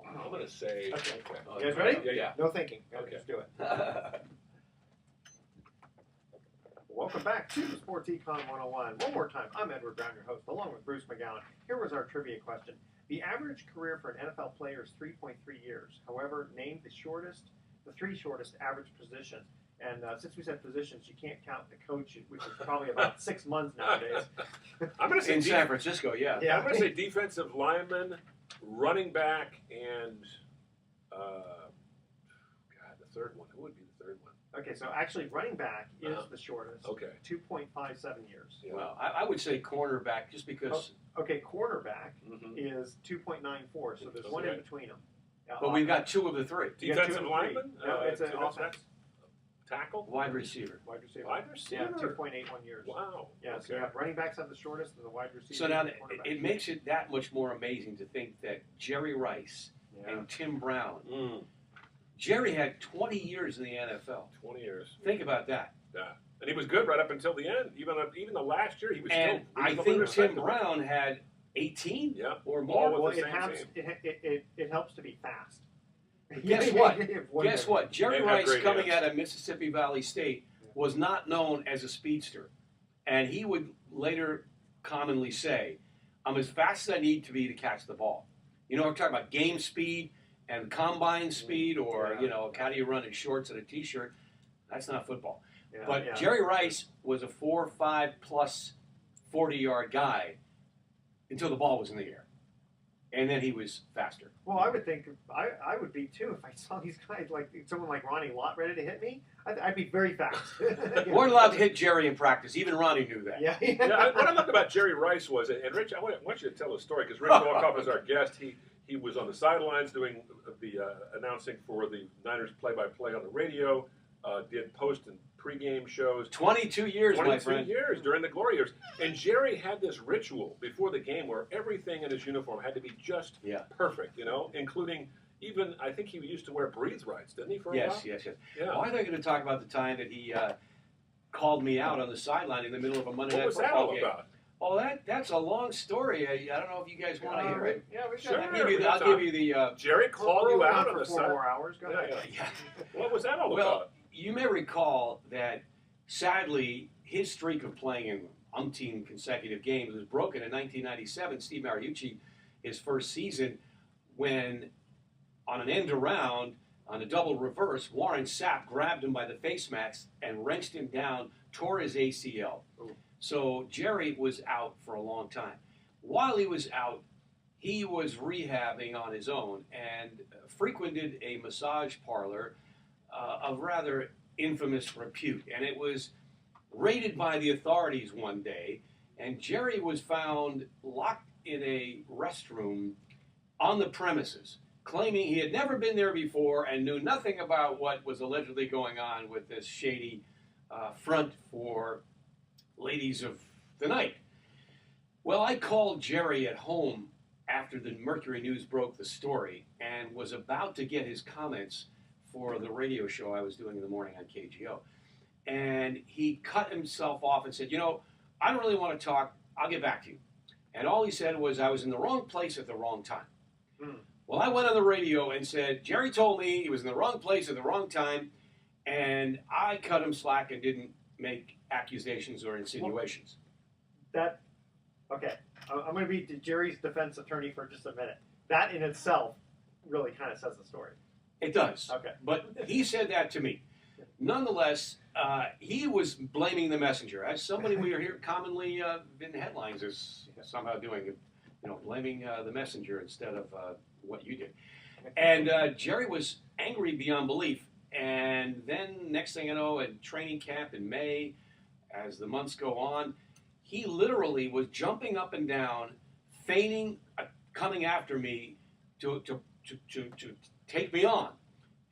I'm gonna say. Okay. Oh, You guys ready? Yeah. No thinking. Okay. Just do it. Yeah. Welcome back to the Sports Econ 101. One more time, I'm Edward Brown, your host, along with Bruce McGowan. Here was our trivia question. The average career for an NFL player is 3.3 years. However, name the 3 shortest average positions. And since we said positions, you can't count the coach, which is probably about 6 months nowadays. I'm gonna say In San Francisco, yeah. Yeah. I'm gonna say defensive lineman, running back, and the third one. Who would be the third one? Okay, so actually running back is the shortest. Okay. 2.57 years. Yeah. Well, I would say cornerback just because. Okay, quarterback Mhm. is 2.94, so there's one Okay. in between them. But we've got 2 of the 3. You got 2 Defensive and 3. lineman? No, it's an defensive offense. Tackle? Wide receiver. Wide receiver. Wide Yeah, receiver? 2.81 years. Wow. Yeah, so you Okay. have running backs have the shortest and the wide receivers. So now and the quarterback. it makes it that much more amazing to think that Jerry Rice Yeah. and Tim Brown. Mm, Jerry had 20 years in the NFL. 20 years. Think about that. Yeah. And he was good right up until the end. Even the last year, he was And still. I he was think Tim respectable. Brown had 18 Yeah. or All more. with Well, the it same helps. team. It helps to be fast. But guess what? One Guess minute. what? Jerry And have Rice, great coming hands. out of Mississippi Valley State, was not known as a speedster. And he would later commonly say, I'm as fast as I need to be to catch the ball. You know, we're talking about game speed and combine speed, or, Yeah. you know, how do you run in shorts and a T-shirt? That's not football. Yeah, But yeah. Jerry Rice was a 4-5 plus 40-yard guy until the ball was in the air. And then he was faster. Well, I would think I would be too if I saw these guys like someone like Ronnie Lott ready to hit me. I'd be very fast. We weren't allowed to hit Jerry in practice. Even Ronnie knew that. Yeah. What I loved about Jerry Rice was, and Rich, I want you to tell the story because Rich Walcoff is our guest. He was on the sidelines doing the announcing for the Niners play-by-play on the radio. Did post and pregame shows. 22 years, my 22 friend. years during the glory years. And Jerry had this ritual before the game where everything in his uniform had to be just perfect, you know, including even, I think he used to wear breathe rights, didn't he, for a while? Yes. Yeah. Oh, I thought you were going to talk about the time that he called me out on the sideline in the middle of a Monday What Night was that Football all game. about? Oh, that's a long story. I don't know if you guys want to hear it. Yeah, we Sure. got I'll give you the. Jerry called you out on for the 4 side. more hours. Go ahead. Yeah. Yeah. What was that all Well, about? you may recall that, sadly, his streak of playing in umpteen consecutive games was broken in 1997. Steve Mariucci, his first season, when on an end around, on a double reverse, Warren Sapp grabbed him by the face mask and wrenched him down, tore his ACL. Ooh. So Jerry was out for a long time. While he was out, he was rehabbing on his own and frequented a massage parlor of rather infamous repute. And it was raided by the authorities one day, and Jerry was found locked in a restroom on the premises, claiming he had never been there before and knew nothing about what was allegedly going on with this shady front for ladies of the night. Well, I called Jerry at home after the Mercury News broke the story and was about to get his comments for the radio show I was doing in the morning on KGO. And he cut himself off and said, I don't really want to talk. I'll get back to you. And all he said was, I was in the wrong place at the wrong time. Well, I went on the radio and said, Jerry told me he was in the wrong place at the wrong time, and I cut him slack and didn't make accusations or insinuations. Okay, I'm going to be Jerry's defense attorney for just a minute. That in itself really kind of says the story. It does. Okay. But he said that to me. Nonetheless, he was blaming the messenger. As somebody we are here commonly in headlines is somehow doing, blaming the messenger instead of what you did. And Jerry was angry beyond belief. And then next thing you know, at training camp in May, as the months go on, he literally was jumping up and down, feigning coming after me to take me on.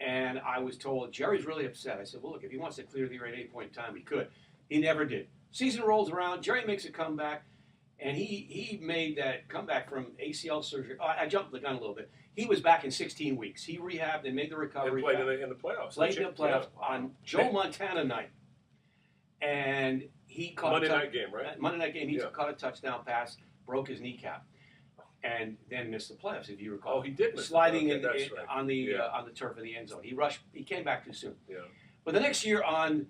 And I was told, Jerry's really upset. I said, well, look, if he wants to clear the air at any point in time, he could. He never did. Season rolls around, Jerry makes a comeback, and he made that comeback from ACL surgery. Oh, I jumped the gun a little bit. He was back in 16 weeks. He rehabbed and made the recovery. And played in the playoffs. Played in the playoffs on Joe Montana night. And he caught Monday night game, right? Monday night game, he caught a touchdown pass, broke his kneecap, and then missed the playoffs, if you recall. Oh, he did miss sliding on the turf in the end zone. He came back too soon. Yeah. But the next year on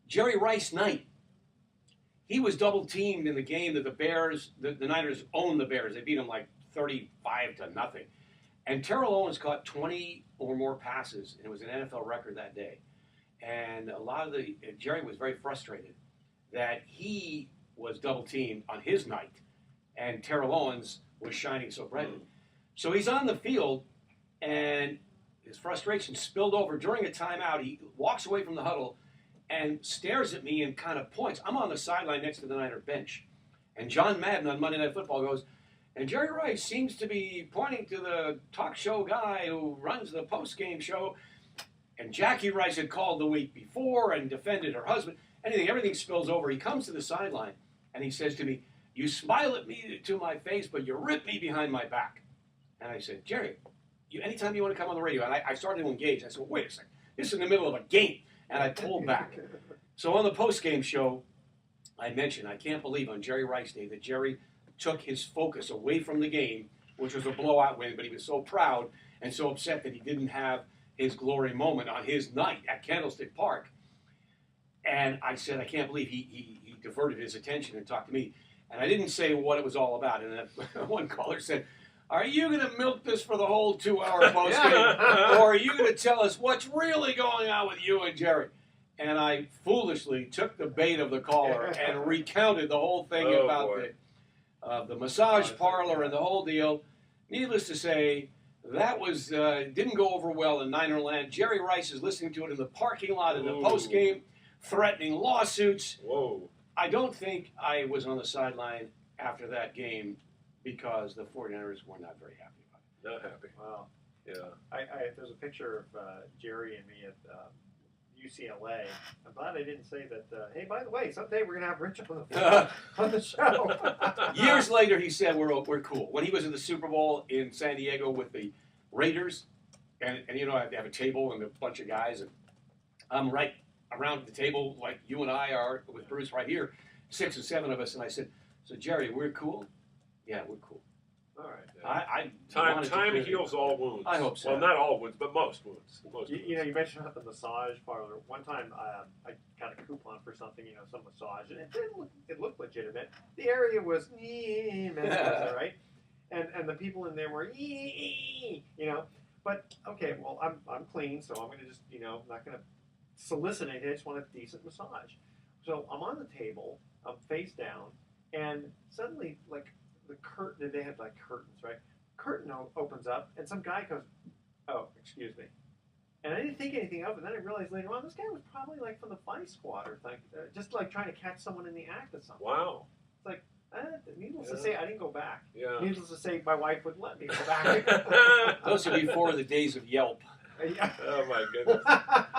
Jerry Rice night, he was double teamed in the game that the Niners owned the Bears. They beat them like 35-0. And Terrell Owens caught 20 or more passes, and it was an NFL record that day. And Jerry was very frustrated that he was double teamed on his night, and Terrell Owens was shining so brightly. So he's on the field, and his frustration spilled over during a timeout. He walks away from the huddle and stares at me and kind of points. I'm on the sideline next to the Niner bench, and John Madden on Monday Night Football goes, and Jerry Rice seems to be pointing to the talk show guy who runs the post-game show. And Jackie Rice had called the week before and defended her husband. Everything spills over. He comes to the sideline, and he says to me, you smile at me to my face, but you rip me behind my back. And I said, Jerry, anytime you want to come on the radio. And I started to engage. I said, well, wait a second. This is in the middle of a game. And I pulled back. So on the post-game show, I mentioned, I can't believe on Jerry Rice Day that Jerry took his focus away from the game, which was a blowout win, but he was so proud and so upset that he didn't have his glory moment on his night at Candlestick Park. And I said, I can't believe he diverted his attention and talked to me. And I didn't say what it was all about. And one caller said, are you going to milk this for the whole 2-hour postgame? Or are you going to tell us what's really going on with you and Jerry? And I foolishly took the bait of the caller and recounted the whole thing about the massage parlor and the whole deal. Needless to say, that was didn't go over well in Ninerland. Jerry Rice is listening to it in the parking lot in the postgame, threatening lawsuits. Whoa. I don't think I was on the sideline after that game because the 49ers were not very happy about it. Not happy. Wow. Yeah. There's a picture of Jerry and me at UCLA. I'm glad I didn't say that, hey, by the way, someday we're going to have Rich on the show. Years later, he said, we're cool. When he was in the Super Bowl in San Diego with the Raiders, and I have a table and a bunch of guys, and I'm right around the table like you and I are with Bruce right here, 6 or 7 of us, and I said, so Jerry, we're cool? Yeah, we're cool. All right. Yeah. Time heals all wounds. I hope so. Well, not all wounds, but most wounds. You mentioned about the massage parlor. One time, I got a coupon for something, some massage, and it looked legitimate. The area was right, and the people in there were But okay, well, I'm clean, so I'm gonna just not gonna solicit anything. I just want a decent massage. So I'm on the table, I'm face down, and suddenly like the curtain. They had like curtains, right? Curtain opens up, and some guy goes, "Oh, excuse me." And I didn't think anything of it. And then I realized later on, this guy was probably like from the Vice Squad or like just like trying to catch someone in the act of something. Wow. It's like, needless to say, I didn't go back. Yeah. Needless to say, my wife wouldn't let me go back. Those are before the days of Yelp. Oh my goodness.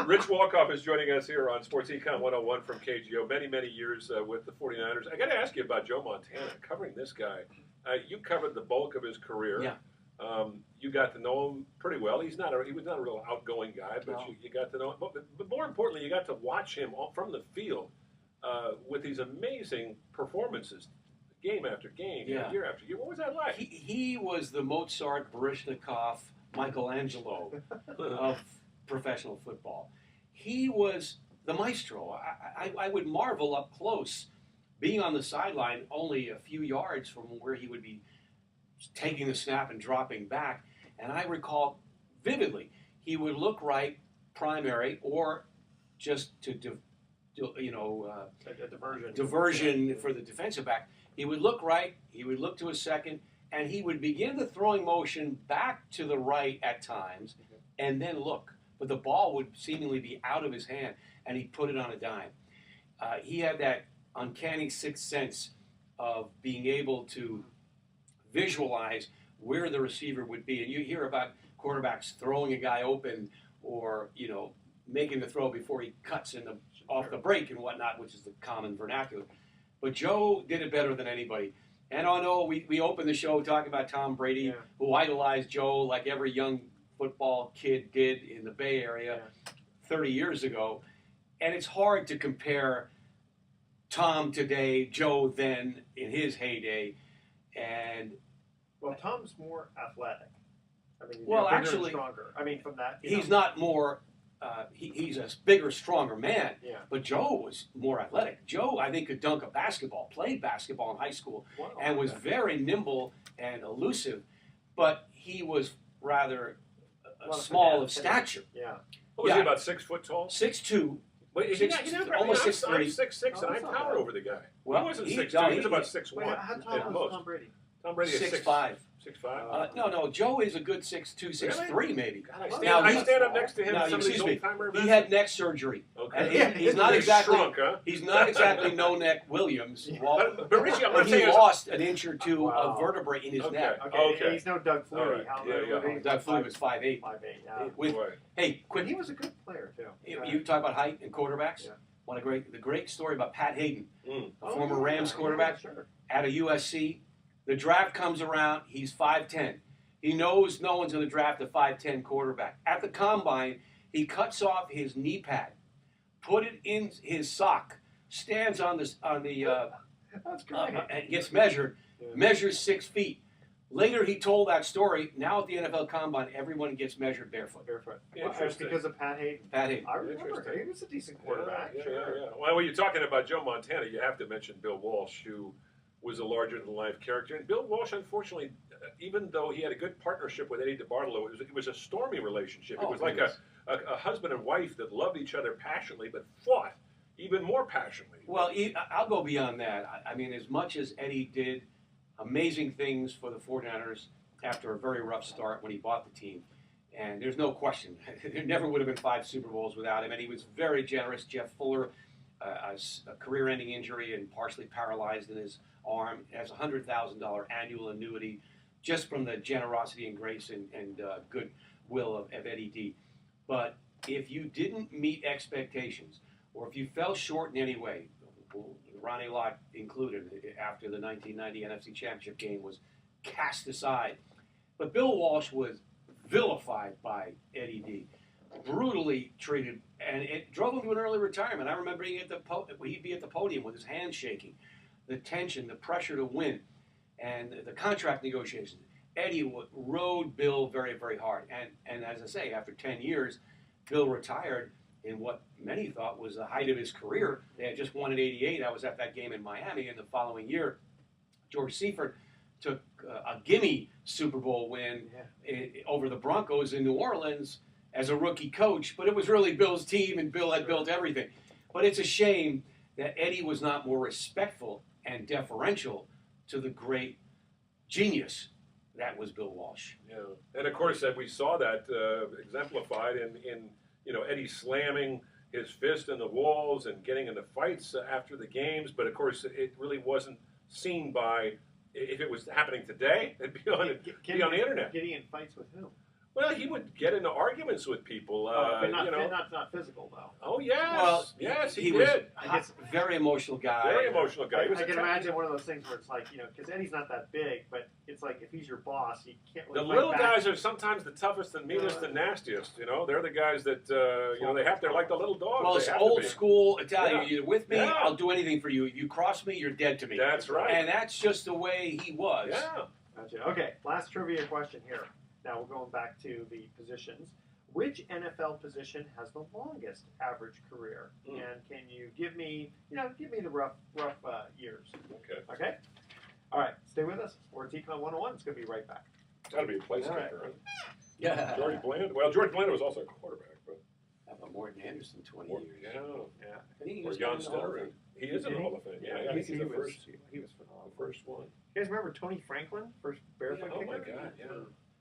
Rich Walcoff is joining us here on Sports Econ 101 from KGO. Many years with the 49ers. I got to ask you about Joe Montana, covering this guy. You covered the bulk of his career. Yeah. You got to know him pretty well. He was not a real outgoing guy, but No. you got to know him. But more importantly, you got to watch him from the field with these amazing performances, game after game, Yeah. year after year. What was that like? He was the Mozart, Baryshnikov, Michelangelo of professional football. He was the maestro. I would marvel up close, being on the sideline only a few yards from where he would be taking the snap and dropping back. And I recall vividly, he would look right, primary, or just to a diversion for the defensive back. He would look right, he would look to his second, and he would begin the throwing motion back to the right at times, and then look. But the ball would seemingly be out of his hand, and he'd put it on a dime. He had that uncanny sixth sense of being able to visualize where the receiver would be. And you hear about quarterbacks throwing a guy open or, making the throw before he cuts off the break and whatnot, which is the common vernacular. But Joe did it better than anybody. And I know we opened the show talking about Tom Brady, who idolized Joe like every young football kid did in the Bay Area 30 years ago. And it's hard to compare Tom today, Joe then in his heyday. And well, Tom's more athletic. I mean, well, bigger actually, and stronger. I mean, from that, he's not more. He's a bigger, stronger man. Yeah. But Joe was more athletic. Joe, I think, could dunk a basketball, played basketball in high school, and was very nimble and elusive. But he was rather small of stature. Yeah. What was he, about 6 foot tall? 6'2". Wait, almost I'm 6'3". 6'6", and I that's not towered bad. over the guy. Well, he wasn't he- 6'2", no, he was he- about 6'1". Wait, how tall at was most. Tom Brady? Tom Brady is 6'5". 6'5". No, Joe is a good 6'2", 6'3", maybe. God, I Now, stand up next to him now, at some of these excuse me, old-timer He events. had neck surgery. Okay. And he's not exactly shrunk, huh? he's not exactly no neck Williams. But Richie, I'm not But he saying it's- lost an inch or two Wow. of vertebrae in his Okay. neck. Okay, he's no Doug All Flutie. right. How Yeah. Doug Flutie was 5'8". 5'8". Yeah. With, Boy. hey, But quick, he was a good player too. you talk about height and quarterbacks. Yeah. The great story about Pat Hayden, Mm. a former Rams quarterback Sure. out of USC. The draft comes around, he's 5'10". He knows no one's going to draft a 5'10" quarterback. At the combine, he cuts off his knee pad, put it in his sock, stands on the That's great. and gets measured, measures 6 feet. Later, he told that story. Now at the NFL Combine, everyone gets measured barefoot. Barefoot. Interesting. Because of Pat Hayden. Pat Hayden. I remember Interesting. he was a decent quarterback. Yeah. Sure. Well, when you're talking about Joe Montana, you have to mention Bill Walsh, who was a larger-than-life character. And Bill Walsh, unfortunately, even though he had a good partnership with Eddie DeBartolo, it was a stormy relationship. It was like a husband and wife that loved each other passionately, but fought even more passionately. Well, I'll go beyond that. I mean, as much as Eddie did amazing things for the 49ers after a very rough start when he bought the team, and there's no question, there never would have been 5 Super Bowls without him, and he was very generous. Jeff Fuller, a career-ending injury and partially paralyzed in his arm, has a $100,000 annual annuity just from the generosity and grace and goodwill of Eddie D. But if you didn't meet expectations, or if you fell short in any way, Ronnie Lott included, after the 1990 NFC Championship game was cast aside. But Bill Walsh was vilified by Eddie D, brutally treated, and it drove him to an early retirement. I remember he'd be at the podium with his hands shaking, the tension, the pressure to win, and the contract negotiations. Eddie rode Bill very, very hard. And as I say, after 10 years, Bill retired in what many thought was the height of his career. They had just won in '88. I was at that game in Miami, and the following year, George Seifert took a gimme Super Bowl win over the Broncos in New Orleans as a rookie coach, but it was really Bill's team, and Bill had built everything. But it's a shame that Eddie was not more respectful and deferential to the great genius, that was Bill Walsh. Yeah, and of course we saw that exemplified in Eddie slamming his fist in the walls and getting into fights after the games. But of course, it really wasn't seen by. If it was happening today, it'd be on the internet. Getting in fights with whom? Well, he would get into arguments with people. But not physical though. Oh yes, Well, yes, he did. was a very emotional guy. Very emotional guy. He was I a can tough- imagine one of those things where it's like, because Eddie's not that big, but it's like if he's your boss, you can't really The fight little back. guys are sometimes the toughest and meanest and nastiest. They're the guys that they're like the little dogs. Well, They it's have to old be. school Italian. Yeah. You're with me, Yeah. I'll do anything for you. You cross me, you're dead to me. That's right. And that's just the way he was. Yeah. Gotcha. Okay, last trivia question here. Now we're going back to the positions. Which NFL position has the longest average career? Mm. And can you give me the rough years? Okay. Okay. All right, stay with us. Sports Econ 101. It's going to be right back. Got to be a place All right. kicker. Right? Yeah. George Bland. Well, George Bland was also a quarterback, but How about Morton Anderson, 20 more, years? yeah. Yeah. I think he Or was Jan in the Hall of Stetter. Fame. He is in the Hall of Fame. Yeah, I think he's the first He was phenomenal. one. You guys remember Tony Franklin, first barefoot Oh kicker? my God. Yeah.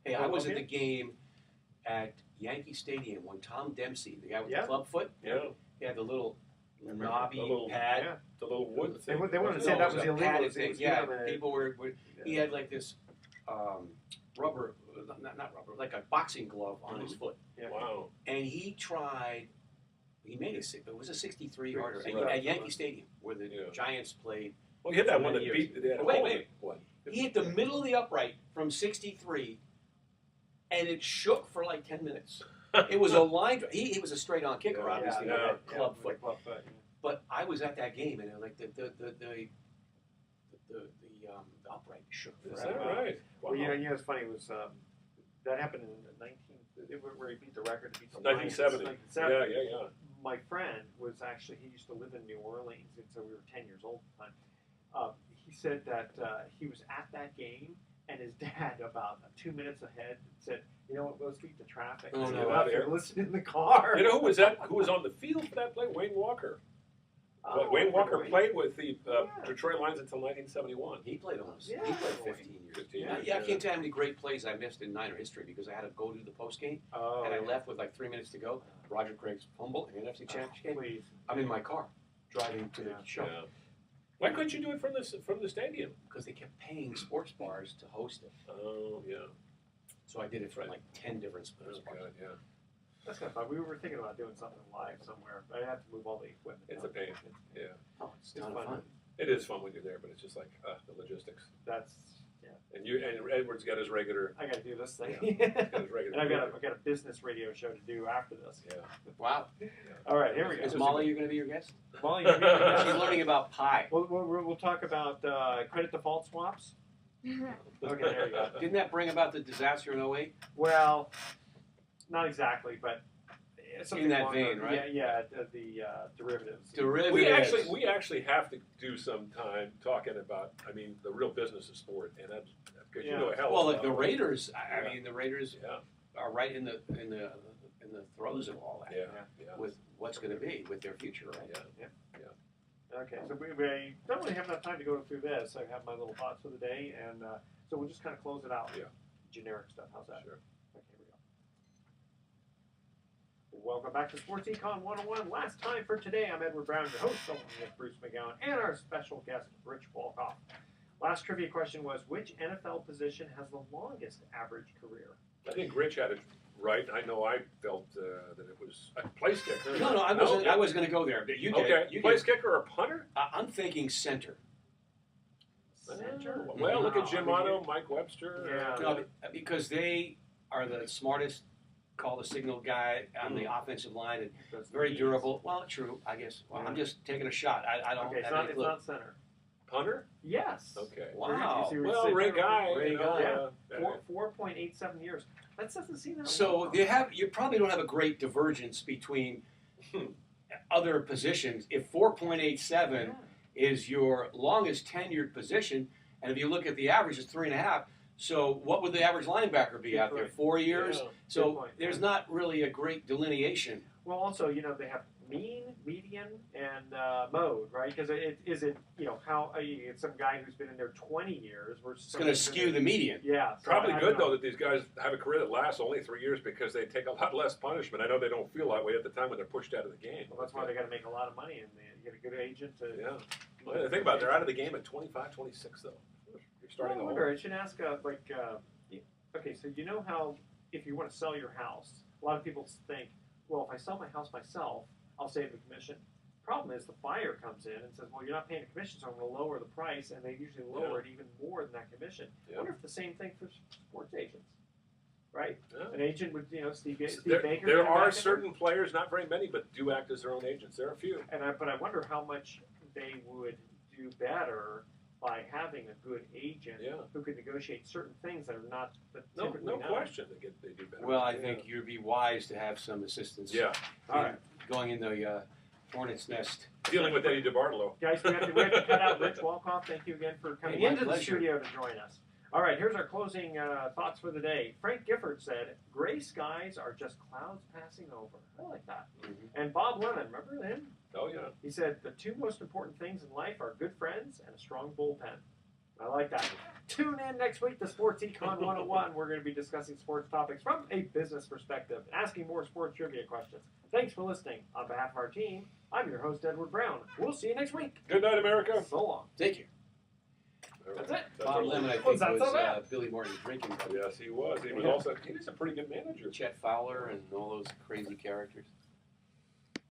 Hey, I was at the Okay. game at Yankee Stadium when Tom Dempsey, the guy with Yeah. the club foot, Yeah. he had the little Remember knobby the little- pad. Yeah. The little wood They thing. wouldn't No, say it that was was a illegal. padded It was thing. given Yeah, a- people were he had like this rubber, not rubber, like a boxing glove on his foot. Yeah. Wow. And he made it was a 63-yarder Right. at Yankee Stadium where the Yeah. Giants played. Well, he had that For one that many beat. years. They had Wait, home wait. one. He hit the middle of the upright from 63, and it shook for like 10 minutes. It was a line drive. He was a straight-on kicker, Yeah, obviously, yeah, with that club with foot. the club foot. But I was at that game, and like the upright shook. Is forever. that right? Wow. Well, it's funny. It was that happened in where he beat the record to beat the 1970. Lions. Yeah. My friend was actually, he used to live in New Orleans, and so we were 10 years old at the time. He said that he was at that game, and his dad, about 2 minutes ahead, said, "You know what? Go beat the traffic. Oh, Let's no. get out there, listen in the car." You know who was that? Who was on the field for that play? Wayne Walker. Wayne Walker played with the Detroit Lions until 1971. He played almost. Yeah. He played 15 years. 15 Yeah, years, I yeah. can't tell you how many great plays I missed in Niner history because I had to go to the post game, Oh, and I yeah. left with like 3 minutes to go. Roger Craig's fumble in the NFC Championship game. Please. I'm in my car driving to the Yeah. show Yeah. Why couldn't you do it from the stadium? because they kept paying sports bars to host it. Oh yeah. So I did it from Right. like 10 different Oh sports bars. God, yeah. That's kind of fun. We were thinking about doing something live somewhere, but I had to move all the equipment. It's a down. pain. Yeah. Oh, it's a It's ton of fun. fun. It is fun when you're there, but it's just like the logistics. That's And Edward's got his regular. I got to do this thing. Got his regular. And I've got a business radio show to do after this. Yeah. Wow. All right, here we go. Is Molly going to be your guest? Molly, you're gonna She's be- learning about pie. We'll talk about credit default swaps. Okay, there you go. Didn't that bring about the disaster in 08? Well, not exactly, but it's something In that along vein, the- right? Yeah, the derivatives. Derivatives. We actually have to do some time talking about. I mean, the real business of sport, and that's because you know a hell. Well, of a like lot the about it. Raiders. I Yeah. mean, the Raiders Yeah. are right in the throes of all that. Yeah. With what's going to be with their future, right? Yeah. Okay, so we don't really have enough time to go through this. I have my little thoughts for the day, and so we'll just kind of close it out with Yeah. generic stuff. How's that? Sure. Okay, here we go. Welcome back to Sports Econ 101. Last time for today, I'm Edward Brown, your host, along with Bruce McGowan, and our special guest, Rich Walcoff. Last trivia question was, which NFL position has the longest average career? I think Rich had it right. I know I felt that it was a place kicker. No, I was going to go there, but you did. Okay, You place did. kicker or punter? I'm thinking center. Center? Well, look at Jim Wow. Otto, Mike Webster. Yeah. No, because they are the smartest, call the signal guy on the offensive line, and Those very knees. durable. Well, true, I guess. Well, I'm just taking a shot. I don't Okay, it's have not, any it's clue. not center. Punter? Yes. Okay. Wow. You see where it Well, says Ray center? Guy. Ray you know, Guy. uh, 4.87 years. That doesn't seem that So long. you probably don't have a great divergence between other positions. If 4.87 Yeah. is your longest tenured position, and if you look at the average, it's 3.5. So what would the average linebacker be Good out there? point. 4 years. Yeah. Good So point. there's not really a great delineation. Well, also, they have mean, median, and mode, right? Because it isn't, how it's some guy who's been in there 20 years versus It's going to skew the median. Yeah. So Probably I good don't know. though that these guys have a career that lasts only 3 years because they take a lot less punishment. I know they don't feel that way at the time when they're pushed out of the game. Well, that's why they got to make a lot of money, and you get a good agent to. Yeah. Well, think about it. They're out of the game at 25, 26 though. You're starting I to wonder. I should ask, okay, so you know how if you want to sell your house, a lot of people think, well, if I sell my house myself, I'll save the commission. Problem is, the buyer comes in and says, well, you're not paying a commission, so I'm going to lower the price, and they usually lower it even more than that commission. Yeah. I wonder if the same thing for sports agents, right? Yeah. An agent would, Steve There, Baker. there get back are in certain players, not very many, but do act as their own agents. There are a few. but I wonder how much they would do better by having a good agent Yeah. who could negotiate certain things that are not No typically no known. question they do better. Well, I think you'd be wise to have some assistance. Yeah. All right. Going in the hornet's nest. Dealing with Eddie DeBartolo. Guys, we have to cut out Rich Walcoff. Thank you again for coming Hey, my into the pleasure. studio to join us. All right, here's our closing thoughts for the day. Frank Gifford said, gray skies are just clouds passing over. I like that. Mhm. And Bob Lemon, remember him? Oh yeah. He said, the two most important things in life are good friends and a strong bullpen. I like that. Tune in next week to Sports Econ 101. We're going to be discussing sports topics from a business perspective, asking more sports trivia questions. Thanks for listening. On behalf of our team, I'm your host, Edward Brown. We'll see you next week. Good night, America. So long. Take care. That's it. Bob Lemon, I think, Was that so was bad? Billy Martin's drinking buddy. Yes, he was. He was Yeah. also. He was a pretty good manager. Chet Fowler and all those crazy characters.